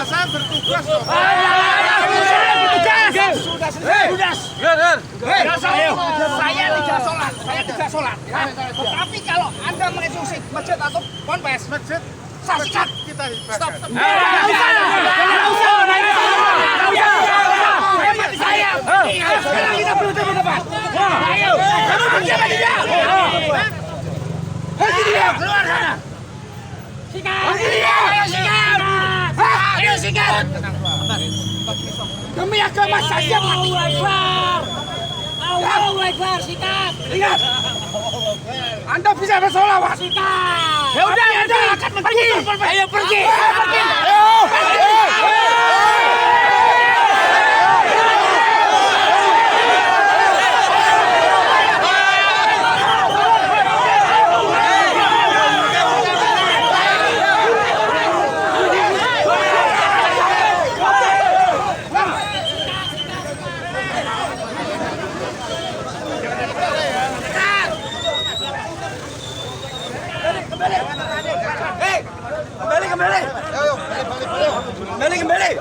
Saya bertugas loh. Saya tidak sholat. Tapi kalau Anda menginstruksi masjid atau ponpes, Masjid saya sikat. kita ibadah. Stop. Sekarang kita berdebat. Ayo, kamu pergi sama dia. Pergi dia, keluar sana. Sikat. Pergi dia. Ayo sikat. Ayo sikat. Demi agama saya mati. Allahu Akbar, sikat. Ingat. Anda bisa bersolawat. Sikat. Ya udah, Anda akan pergi. Ayo pergi. Pergi. Kembali.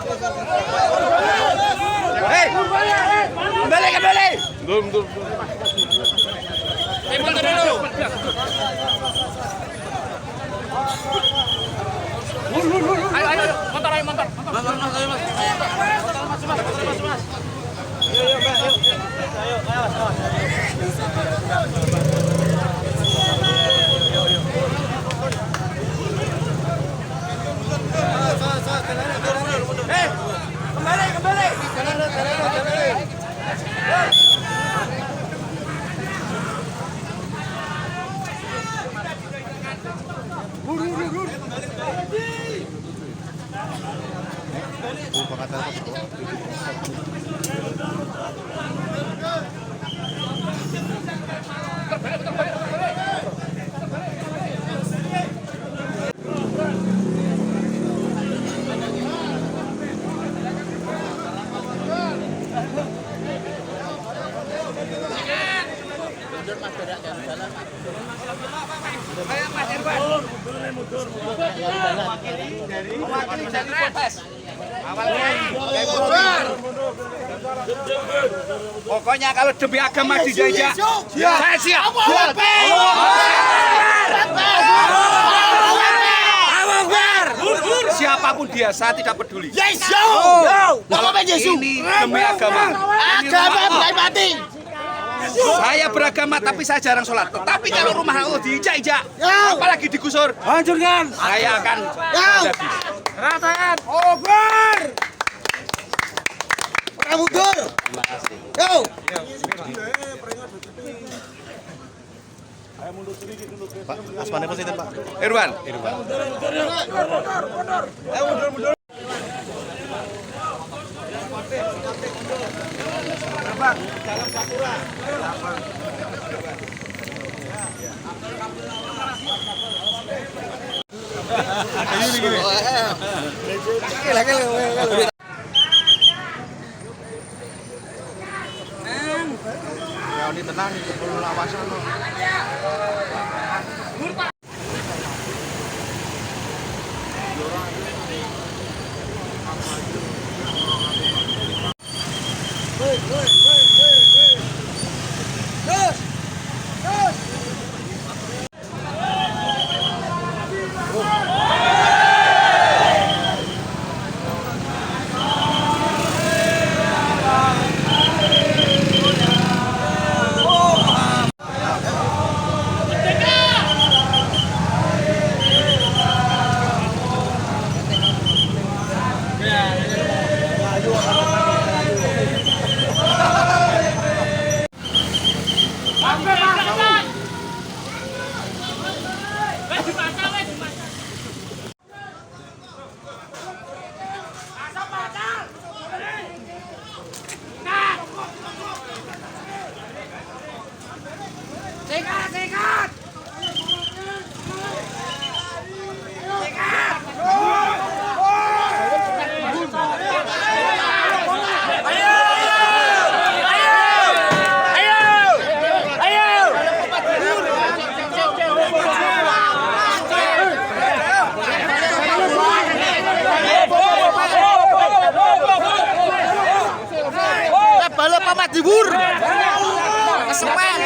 Hei, kembali. Mundur dulu. Ayo, motor. Mas. Kembali. Mewakili dari Polres. Pokoknya kalau demi agama dijajah, saya siap. Siapapun dia, saya tidak peduli. Kalau ini demi agama. Agama mati. Saya beragama tapi saya jarang sholat. Tetapi kalau rumah Allah diinjak-injak, apalagi digusur, hancurkan. Saya akan Rataan. Over. Mundur. Yo. Pak, asmannya positif, Pak. Irwan. Mundur. Jalan Sakura. Ya ini tenang, ini perlu lawasan. Tibur. Kesepen.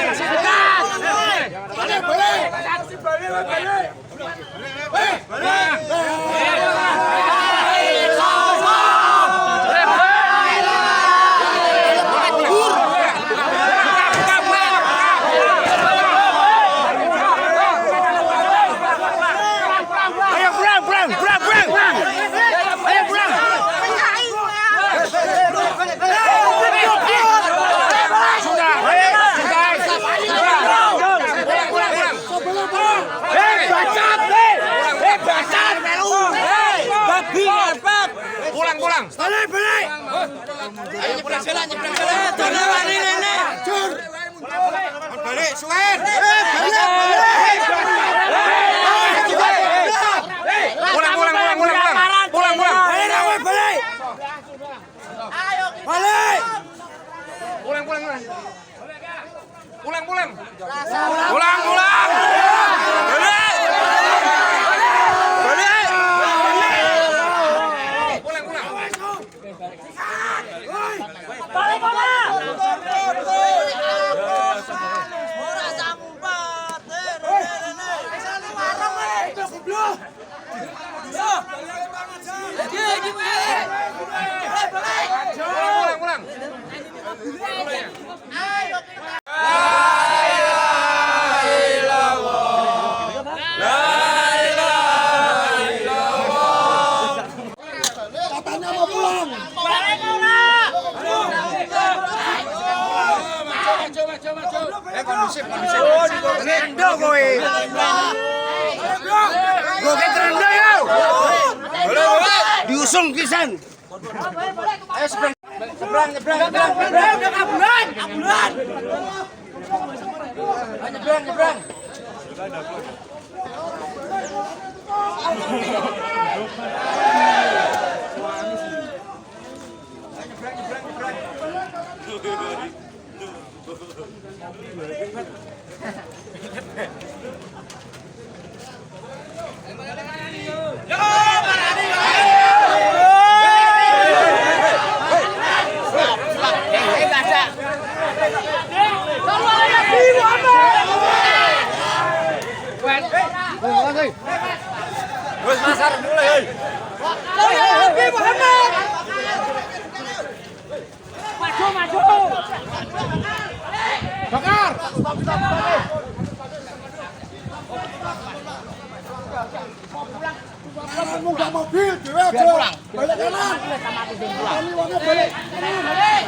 Balik. Pulang. Balik. Ayo pulang jalan. Cur. Balik, Suwen. Pulang. Balik. Pulang. Katanya mau pulang. Kondusif. Rendo kowe. Goke rendo yo. Diusung pisan. Ayo seberang. Nyebrang. Wes masar mulai. Maju. Bakar. Munggah mobil dhewe aja. Balik kanan. Kali wonge balik kanan.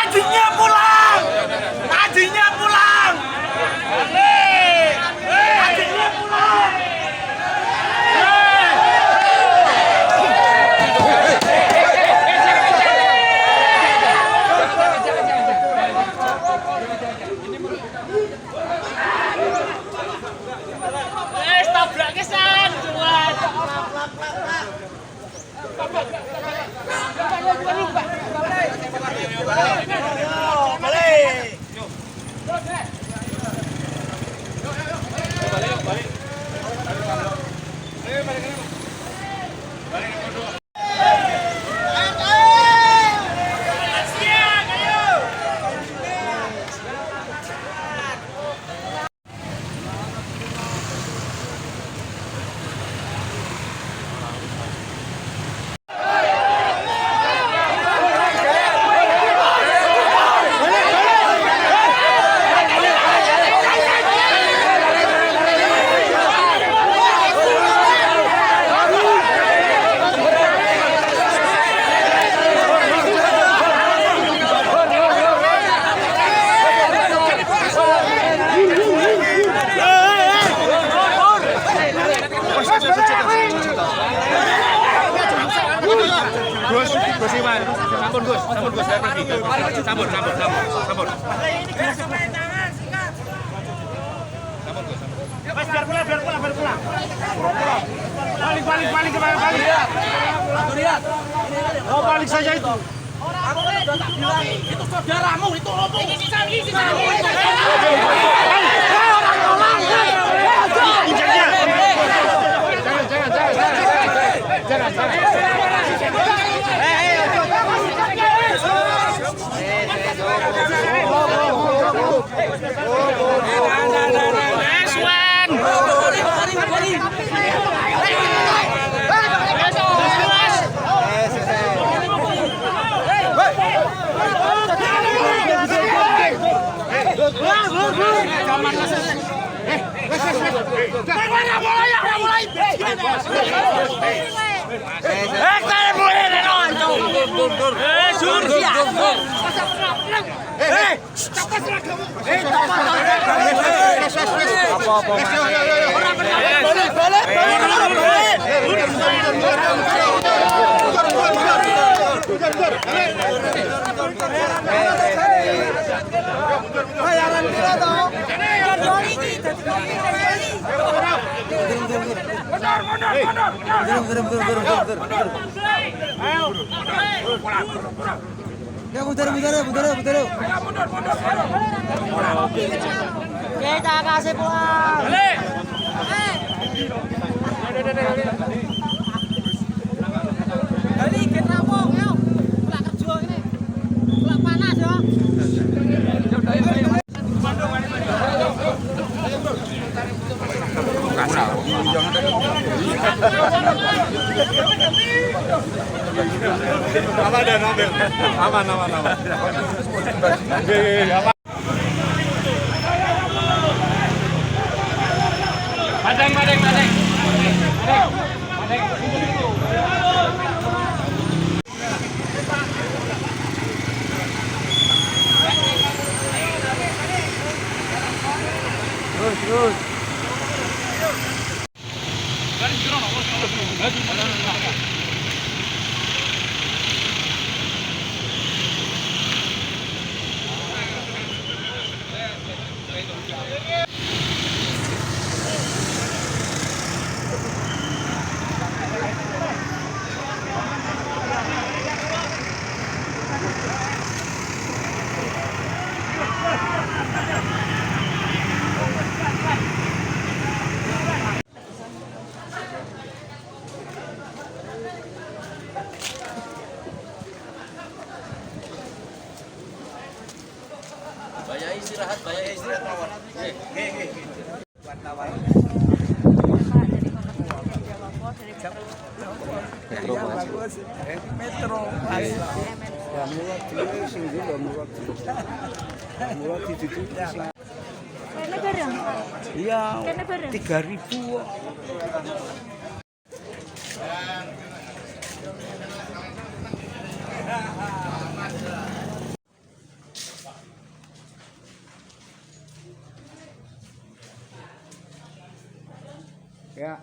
Ajinya pulang. Ajinya pulang. Tabrak kesan, cuman. Campur. Mas, biar pulang. Balik. Oh, balik saja itu. Itu saudaramu, itu apa? Ini Kita kasih pulang. Jadi kita mau yuk. Pulang kerja ini. Pulang panas ya. Aman. Padang. Terus. Istirahat kawan. Iya, 3.000. Ya.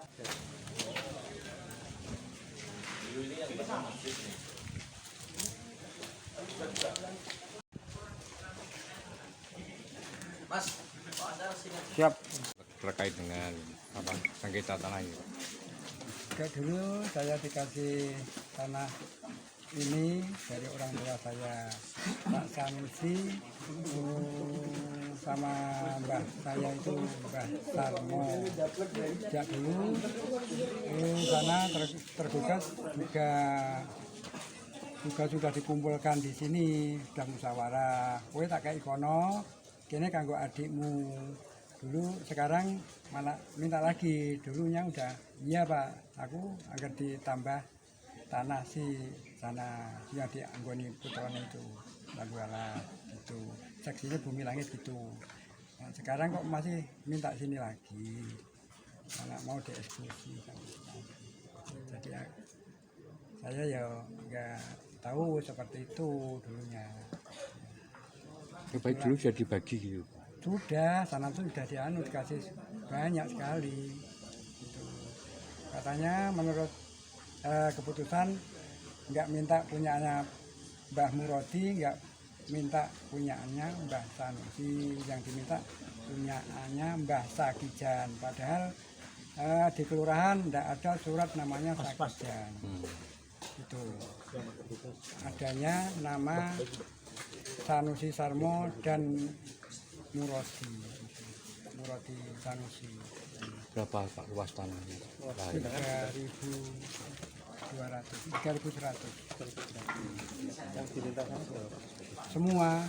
Mas, Siap. Terkait dengan apa sengketa tanah ini. Dulu saya dikasih tanah ini dari orang tua saya, Pak Sanusi, sama mbah saya itu Mbah Sarmo. Sejak dulu sana tergugat juga sudah dikumpulkan di sini, sudah musyawarah. Kowe tak kayak kono, kene kanggo adikmu. Dulu sekarang malah minta lagi, dulunya udah iya Pak, aku agar ditambah tanah si sana yang dianggoni putranya itu lalu alat itu seksinya Bumi Langit gitu. Nah, sekarang kok masih minta sini lagi, anak mau dieksekusi. Jadi saya ya nggak tahu seperti itu dulunya. Baik dulu sudah dibagi gitu. Sudah, sana tuh sudah dikasih banyak sekali. Gitu. Katanya menurut keputusan nggak minta punyanya Mbah Murodi nggak minta punyaannya Mbah Sanusi, yang diminta punyaannya Mbah Sakijan. Padahal di kelurahan tidak ada surat namanya Sakijan. Itu adanya nama Sanusi Sarmo dan Murodi Sanusi. Berapa Pak luas tanahnya? 3.100. Semua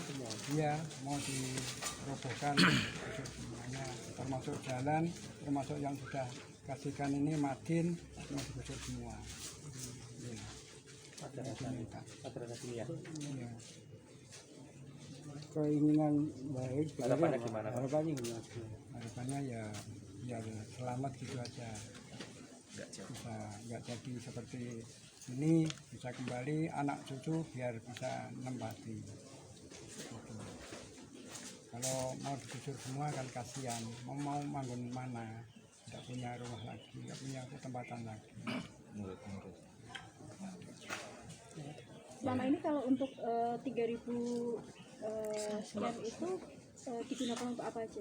dia mau dirobohkan semuanya, termasuk jalan, termasuk yang sudah kasihkan ini Madin mau digusur semua. Iya. Keinginan baik, harapannya gimana? Harapannya ya selamat gitu aja. Bisa nggak jadi seperti ini, bisa kembali anak cucu biar bisa nempati gitu. Kalau mau digusur semua kan kasihan, mau manggon mana, tidak punya rumah lagi, tidak punya ketempatan lagi. Selama ini kalau untuk 3.000 sekian itu digunakan untuk apa aja?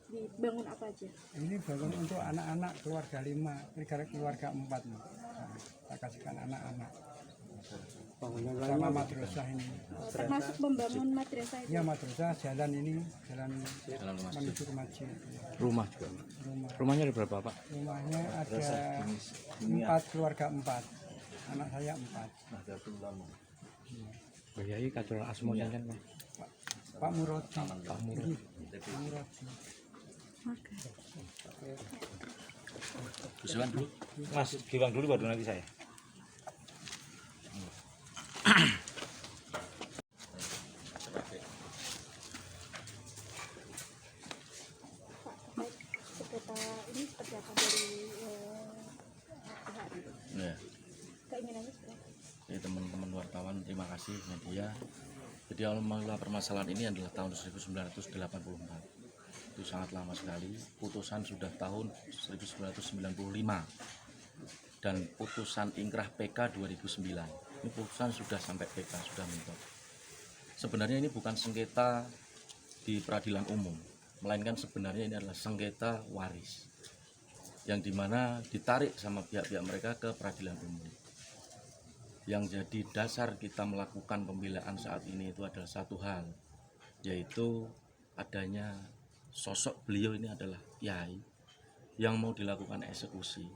Dibangun apa aja? Ini bangun untuk anak-anak keluarga 5, keluarga 4 nih. Nah, saya kasihkan anak-anak sama madrasah ini. Termasuk membangun madrasah itu? Ya madrasah, jalan ini, jalan menuju ke masjid. Rumah juga. Rumahnya ada berapa Pak? Rumahnya ada 4, keluarga 4. Anak saya 4. Pak Yai kacau asmonya kan Pak? Pak Murodi. Giwan dulu. Mas Giwan dulu baru nanti saya. Ini seperti apa dari pihak ini? Ya. Keinginannya seperti apa? Jadi teman-teman wartawan, terima kasih media. Jadi awal mula permasalahan ini adalah tahun 1984. Itu sangat lama sekali. Putusan sudah tahun 1995 dan putusan ingkrah PK 2009. Ini putusan sudah sampai PK, sudah mentok. Sebenarnya ini bukan sengketa di peradilan umum, melainkan sebenarnya ini adalah sengketa waris yang dimana ditarik sama pihak-pihak mereka ke peradilan umum. Yang jadi dasar kita melakukan pembelaan saat ini itu adalah satu hal, yaitu adanya sosok beliau ini adalah kiai yang mau dilakukan eksekusi,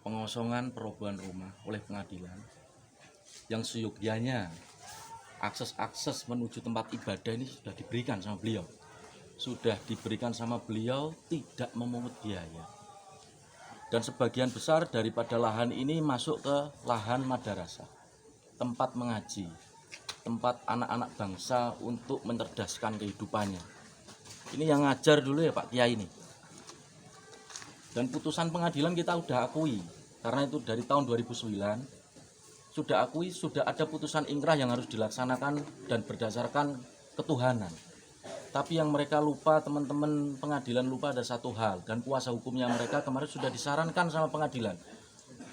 pengosongan perobohan rumah oleh pengadilan, yang seyogyanya akses menuju tempat ibadah ini sudah diberikan sama beliau, tidak memungut biaya. Dan sebagian besar daripada lahan ini masuk ke lahan madrasah, tempat mengaji, tempat anak-anak bangsa untuk mencerdaskan kehidupannya. Ini yang ngajar dulu ya Pak Kiai ini. Dan putusan pengadilan kita sudah akui, karena itu dari tahun 2009 sudah akui, sudah ada putusan ingkrah yang harus dilaksanakan dan berdasarkan ketuhanan. Tapi yang mereka lupa, teman-teman pengadilan lupa ada satu hal, dan kuasa hukumnya mereka kemarin sudah disarankan sama pengadilan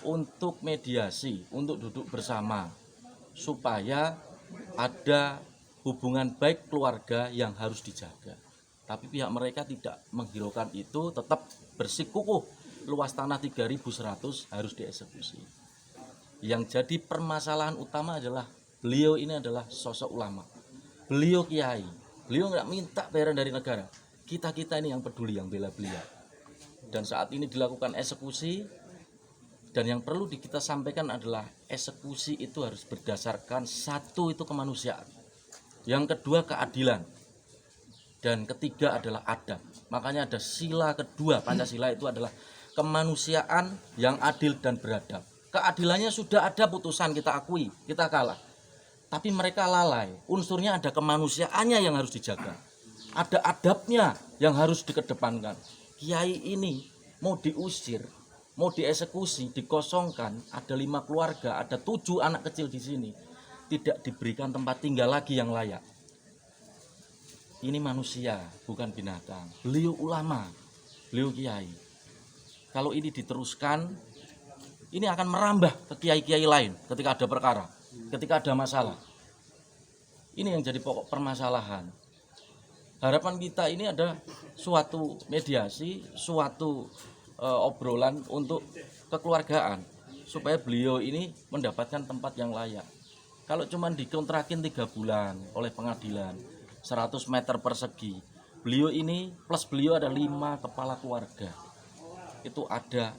untuk mediasi, untuk duduk bersama supaya ada hubungan baik keluarga yang harus dijaga. Tapi pihak mereka tidak menghiraukan itu, tetap bersikukuh luas tanah 3.100 harus dieksekusi. Yang jadi permasalahan utama adalah beliau ini adalah sosok ulama, beliau kiai, beliau nggak minta bayaran dari negara. Kita ini yang peduli, yang bela beliau. Dan saat ini dilakukan eksekusi, dan yang perlu kita sampaikan adalah eksekusi itu harus berdasarkan satu itu kemanusiaan, yang kedua keadilan, dan ketiga adalah adab. Makanya ada sila kedua Pancasila itu adalah kemanusiaan yang adil dan beradab. Keadilannya sudah ada putusan, kita akui, kita kalah. Tapi mereka lalai, unsurnya ada kemanusiaannya yang harus dijaga. Ada adabnya yang harus dikedepankan. Kiai ini mau diusir, mau dieksekusi, dikosongkan, ada 5 keluarga, ada 7 anak kecil di sini. Tidak diberikan tempat tinggal lagi yang layak. Ini manusia, bukan binatang. Beliau ulama, beliau kiai. Kalau ini diteruskan, ini akan merambah ke kiai-kiai lain ketika ada perkara, ketika ada masalah. Ini yang jadi pokok permasalahan. Harapan kita ini ada suatu mediasi, suatu obrolan untuk kekeluargaan supaya beliau ini mendapatkan tempat yang layak. Kalau cuma dikontrakin 3 bulan oleh pengadilan 100 meter persegi, beliau ini plus beliau ada 5 kepala keluarga. Itu ada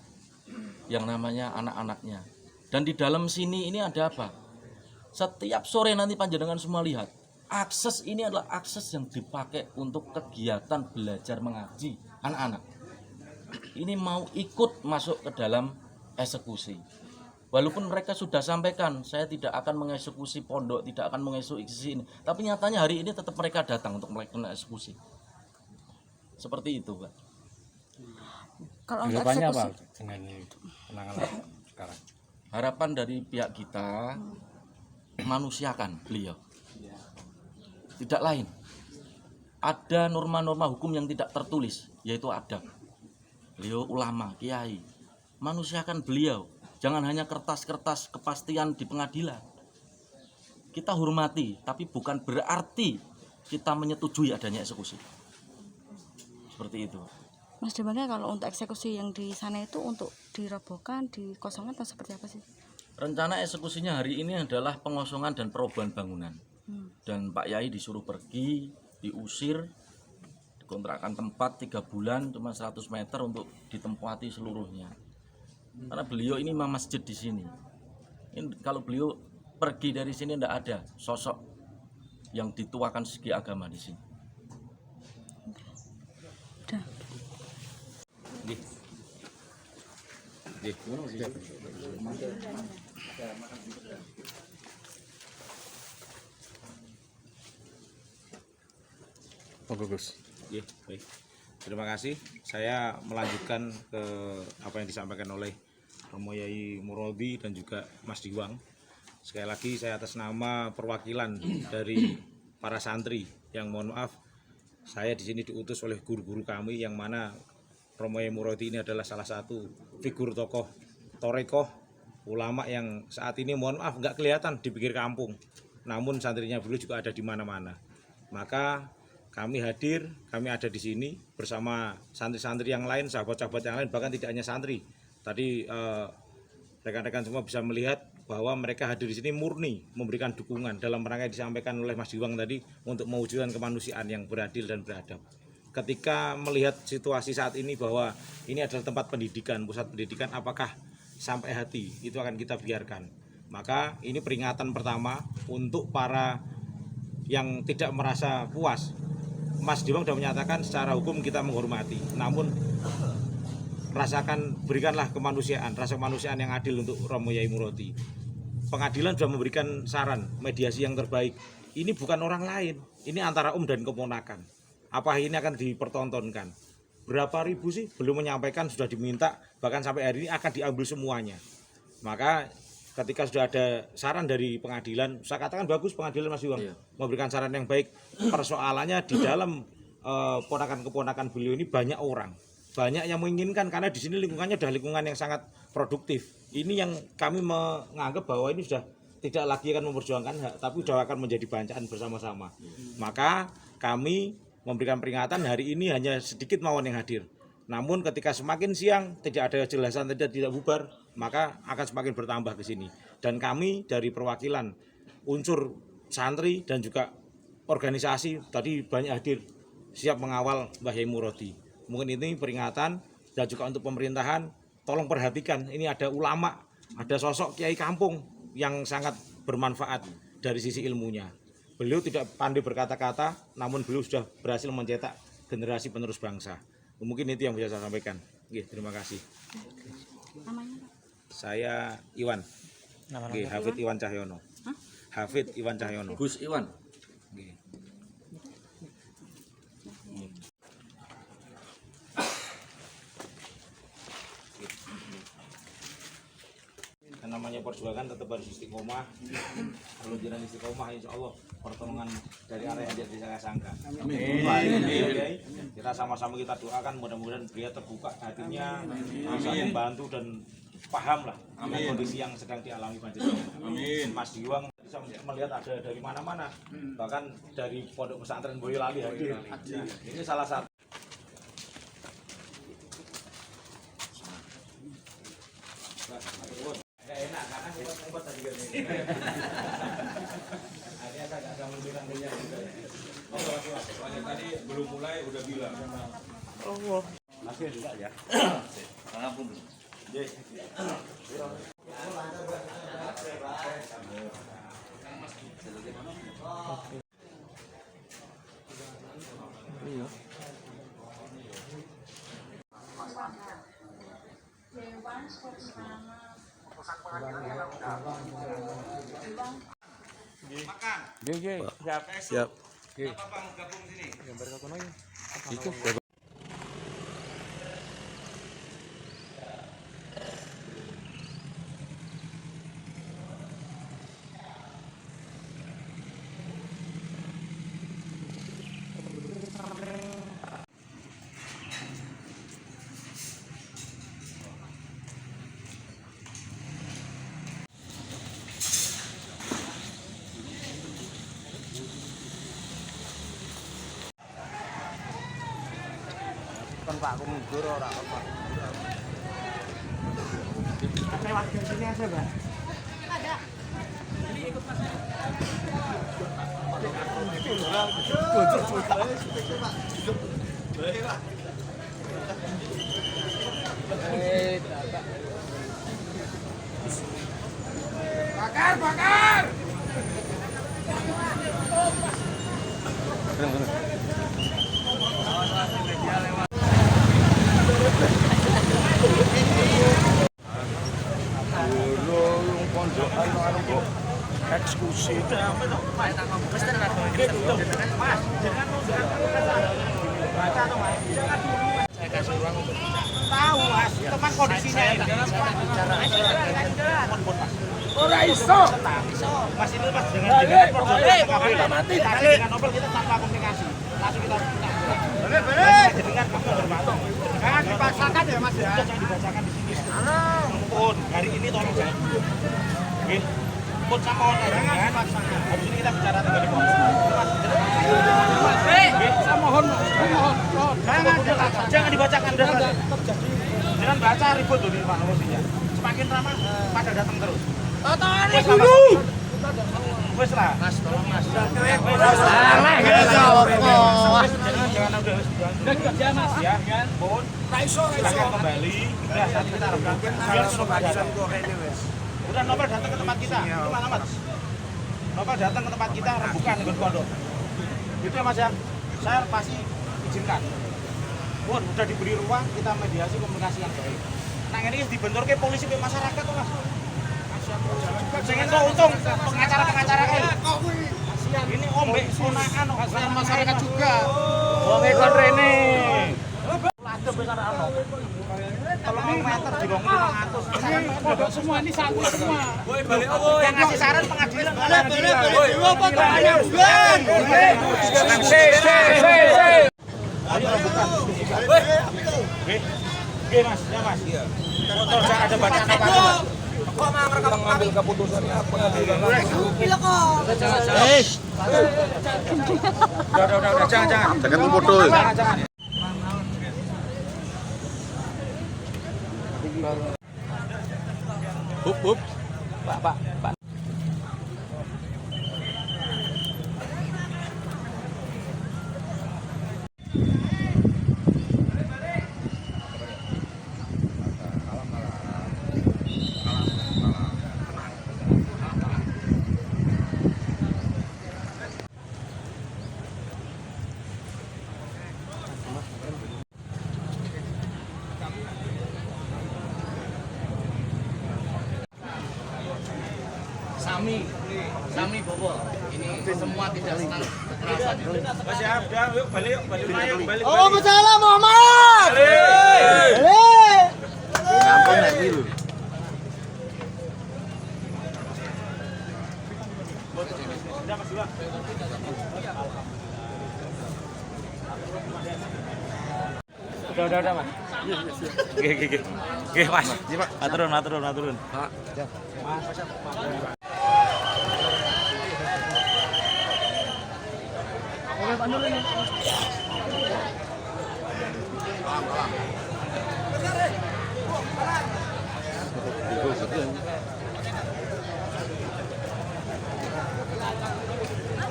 yang namanya anak-anaknya. Dan di dalam sini ini ada apa? Setiap sore nanti panjenengan semua lihat, akses ini adalah akses yang dipakai untuk kegiatan belajar mengaji anak-anak. Ini mau ikut masuk ke dalam eksekusi. Walaupun mereka sudah sampaikan, saya tidak akan mengeksekusi pondok, tidak akan mengeksekusi ini. Tapi nyatanya hari ini tetap mereka datang untuk melakukan eksekusi. Seperti itu, Pak. Kalau untuk Harapannya apa eksekusi, dengan penanganan sekarang? Harapan dari pihak kita, manusiakan beliau. Tidak lain. Ada norma-norma hukum yang tidak tertulis, yaitu adab. Beliau ulama, kiai. Manusiakan beliau. Jangan hanya kertas-kertas kepastian di pengadilan. Kita hormati, tapi bukan berarti kita menyetujui adanya eksekusi. Seperti itu. Mas Demangnya kalau untuk eksekusi yang di sana itu untuk dirobohkan, dikosongkan atau seperti apa sih? Rencana eksekusinya hari ini adalah pengosongan dan perubahan bangunan. Dan Pak Yai disuruh pergi, diusir, dikontrakkan tempat 3 bulan, cuma 100 meter untuk ditempati seluruhnya. Karena beliau ini imam masjid di sini. Ini, kalau beliau pergi dari sini tidak ada sosok yang dituakan segi agama di sini. Udah. Gus. Baik. Terima kasih. Saya melanjutkan ke apa yang disampaikan oleh Romo Yai Murodi dan juga Mas Diwang. Sekali lagi saya atas nama perwakilan dari para santri yang mohon maaf, saya di sini diutus oleh guru-guru kami yang mana Romo Yai Murodi ini adalah salah satu figur tokoh torekoh ulama yang saat ini mohon maaf nggak kelihatan di pinggir kampung, namun santrinya beliau juga ada di mana-mana. Maka kami hadir, kami ada di sini bersama santri-santri yang lain, sahabat-sahabat yang lain, bahkan tidak hanya santri. Tadi rekan-rekan semua bisa melihat bahwa mereka hadir di sini murni memberikan dukungan dalam rangka yang disampaikan oleh Mas Diwang tadi untuk mewujudkan kemanusiaan yang beradil dan beradab. Ketika melihat situasi saat ini bahwa ini adalah tempat pendidikan, pusat pendidikan, apakah sampai hati itu akan kita biarkan? Maka ini peringatan pertama untuk para yang tidak merasa puas. Mas Diwang sudah menyatakan secara hukum kita menghormati, namun berikanlah kemanusiaan, rasa kemanusiaan yang adil untuk Romo Yai Murodi. Pengadilan sudah memberikan saran mediasi yang terbaik. Ini bukan orang lain, ini antara dan keponakan. Apa ini akan dipertontonkan? Berapa ribu sih? Belum menyampaikan, sudah diminta, bahkan sampai hari ini akan diambil semuanya. Maka ketika sudah ada saran dari pengadilan, saya katakan bagus pengadilan Mas Diwang, memberikan saran yang baik. Persoalannya di dalam ponakan-keponakan beliau ini banyak orang. Banyak yang menginginkan karena di sini lingkungannya sudah lingkungan yang sangat produktif. Ini yang kami menganggap bahwa ini sudah tidak lagi akan memperjuangkan hak, tapi sudah akan menjadi bancaan bersama-sama. Maka kami memberikan peringatan hari ini hanya sedikit mawon yang hadir. Namun ketika semakin siang tidak ada kejelasan, tidak bubar, maka akan semakin bertambah ke sini. Dan kami dari perwakilan unsur santri dan juga organisasi tadi banyak hadir, siap mengawal Mbah Yai Murodi. Mungkin ini peringatan dan juga untuk pemerintahan, tolong perhatikan, ini ada ulama, ada sosok kiai kampung yang sangat bermanfaat dari sisi ilmunya. Beliau tidak pandai berkata-kata, namun beliau sudah berhasil mencetak generasi penerus bangsa. Mungkin itu yang bisa saya sampaikan. Terima kasih. Namanya Pak? Saya Iwan. Hafid Iwan Cahyono. Hafid Iwan Cahyono. Gus Iwan. Namanya perjuangan tetap harus istiqomah. Kalau jalan istiqomah, insya Allah pertolongan dari arah yang tidak sangka. Amin. Kita sama-sama kita doakan, mudah-mudahan beliau terbuka hatinya, bisa membantu dan paham lah dengan kondisi yang sedang dialami panjenengan. Mas Diwang. bisa melihat ada dari mana-mana, bahkan dari pondok pesantren Boyolali hadir. Ini salah satu. Nggak enak karena sempat tadi kan ini. Akhirnya saya nggak memberikan minyak juga. Oke, tadi belum mulai udah bilang. Oh. Masih enggak ya? Ampun. Yes. Makan. Siap. Siap. Apa Bang gabung sini? Gambar kono ya. Itu. Kan Pak aku mundur ora apa. Lewat ke sini aja, Mbak. Ada. Ikut Mas. Bakar! Eksekusi. Saya kasih ruang untuk tahu Mas, teman kondisinya ini. Ora iso. Mas ini Mas dengan mati. Dengan Nobel kita tanpa komunikasi. Langsung kita dengan berbantu. Jangan dipaksakan ya Mas ya. Jangan dibacakan di sini. Pun hari ini tolong jangan. Oke. Pun sama orang jangan dipaksakan. Habis ini kita bicara dengan di pos. Saya mohon. Jangan dibacakan dah. Jangan baca ribut tuh di Pak Nomornya. Semakin ramah pada datang terus. Totoane dulu. Wes lah. Mas, tolong Mas. Jangan udah Mas ya. Pun. Ra iso. Kembali. Udah tadi kita rekam. Biar Nopal datang wes. Udah Nopal datang ke tempat kita. Itu mana Mas? Nopal datang ke tempat kita rembukan dengan pondok. Itu ya Mas ya. Saya pasti izinkan. Pun udah diberi ruang kita mediasi komunikasi yang baik. Nah ini dibenturke polisi ke masyarakat tuh Mas. Jangan kok untung pengacara-pengacara kayak ini ombe ponakan kasihan masyarakat juga. Wong ekon rene. Ladep besar ano. Kalau meter di 500. Pondok semua ini satu semua. Woi balik opo. Yang ngasih saran pengadilan. Balik. Apa tanya bukan. Ayo bukan. Oke Mas, ya Mas. Iya. Kalau jangan ada banyak apa kok mengambil keputusannya apa pengadilan. Udah jangan. Jangan foto. Jangan. Hup. Pak. Sami Bobo, ini semua tidak senang kekerasan. Mas ya, udah yuk balik. Oh, masalah Muhammad. Balik. Gampang nek iki lho. Udah Mas Iwan. Udah Mas. Oke Mas. Aturun. Pak. Mas. Pak Nur ini.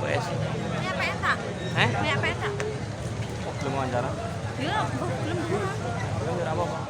Wes. Ini apa ya, Kak? Eh? Ini apa ya, Kak? Belum wawancara. Ya, belum. Belum apa?